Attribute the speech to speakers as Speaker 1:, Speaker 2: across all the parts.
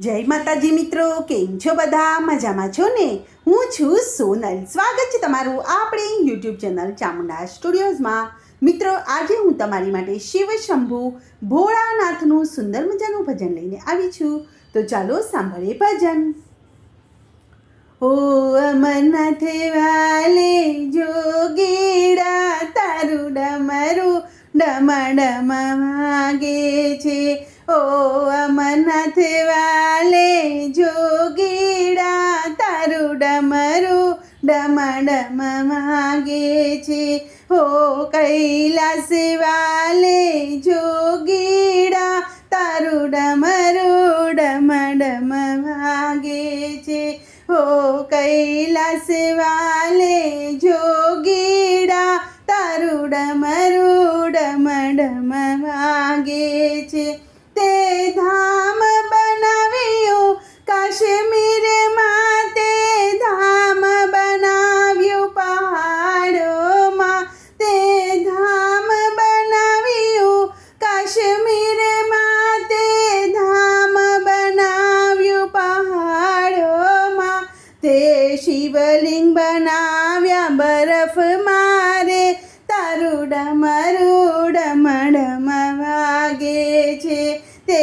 Speaker 1: જય માતાજી મિત્રો, કેમ છો બધા? મજામાં છો ને? હું છું સોનલ. સ્વાગત છે તમારું આપણી યુટ્યુબ ચેનલ ચામુંડા સ્ટુડિયોઝમાં. મિત્રો, આજે હું તમારી માટે શિવ શંભુ ભોળાનાથનું સુંદર મજાનું ભજન લઈને આવી છું. તો ચાલો સાંભળીએ ભજન. ઓ અમરનાથ વાલે જોગીડા, તારું ડમરું ડમ ડમ વાગે છે. ઓ અમરનાથ વાલે જોગીડા, તારું ડમરું ડમ ડમ વાગે છે. ઓ કૈલાસ વાલે જોગીડા, તારું ડમરું ડમ ડમ વાગે છે. ઓ કૈલાસ વાલે જોગીડા, તારું ડમરું ડમ ડમ વાગે છે. તે ધામ બનાવ્યું કાશ્મીરમાં, તે ધામ બનાવ્યું પહાડોમાં, તે ધામ બનાવ્યું કાશ્મીરમાં, તે ધામ બનાવ્યું પહાડોમાં. તે શિવલિંગ બનાવ્યા બરફ મારે, તારું ડમરું ડમ ડમ વાગે છે. તે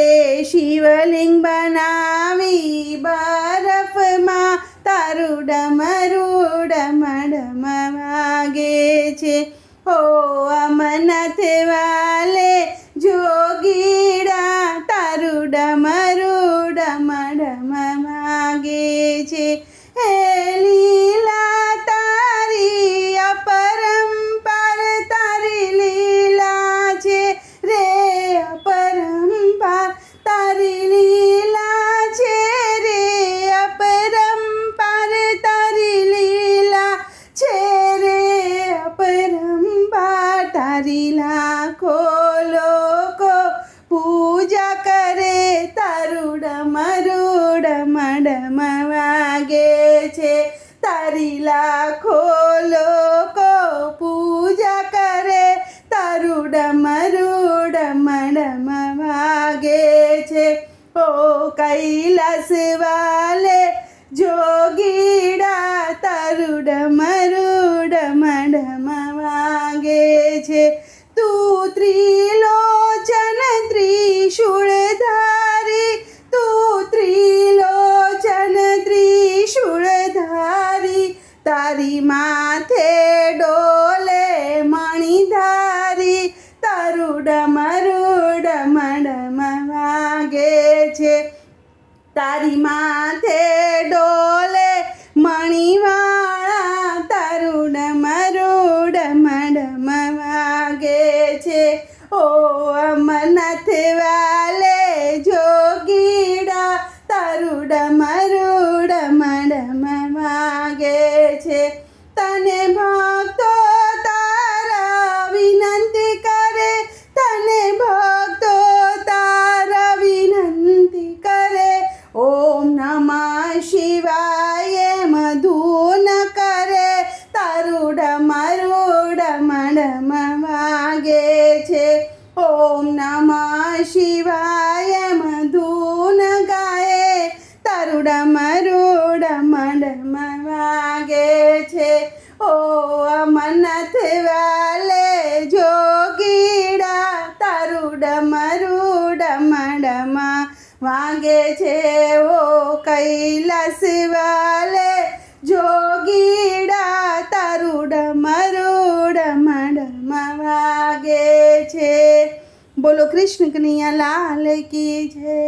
Speaker 1: શિવલિંગ બનાવી બરફમાં, તારું ડમરું ડમ ડમ વાગે છે. ઓ અમરનાથ વાલે જોગીડા, તારું ડમરું ડમ ડમ વાગે છે. હે લીલા તારી અપરંપાર, તારી લીલા છે રે અપરંપાર, તારી લીલા છે રે અપરંપાર, તારી લીલા છે રે અપરંપાર. તારી લાખો લોકો પૂજા કરે, તારું ડમરું ડમ ડમ વાગે છે. તારી લાખો લોકો પૂજા કરે, તારું ડમરું ડમ ડમ વાગે છે. ઓ કૈલાસ વાલે જોગીડા, તારું ડમરું ડમ ડમ વાગે છે. તું ત્રિલોચન ત્રિશૂળધારી, તું ત્રિલોચન ત્રિશૂળધારી, તારી માથે ડોલે મણિધારી, તારું ડમરું ડમ ડમ વાગે છે. તારી માથે ડોલે મણિવાળા, તારું ડમરું ડમ ડમ વાગે છે. ઓ અમરનાથ વાલે જોગીડા, તારું ડમરું ડમ ડમ વાગે છે. તને ભક્તો તારા વિનંતી કરે, તને ભક્તો તારા વિનંતી કરે. ઓમ નમઃ શિવાય મધુન કરે, તારું ડમરું ડમ ડમ વાગે છે. ઓમ નમઃ શિવાય મધુન ગાય, તારું ડમરું ડમ ડમ વાગે છે. ઓ અમરનાથ વાલે જોગીડા, તારું ડમરું ડમ ડમ વાગે છે. ઓ કૈલાસ વાલે જોગીડા, તારું ડમરું ડમ ડમ વાગે છે. બોલો કૃષ્ણ કનૈયા લાલ કી જય.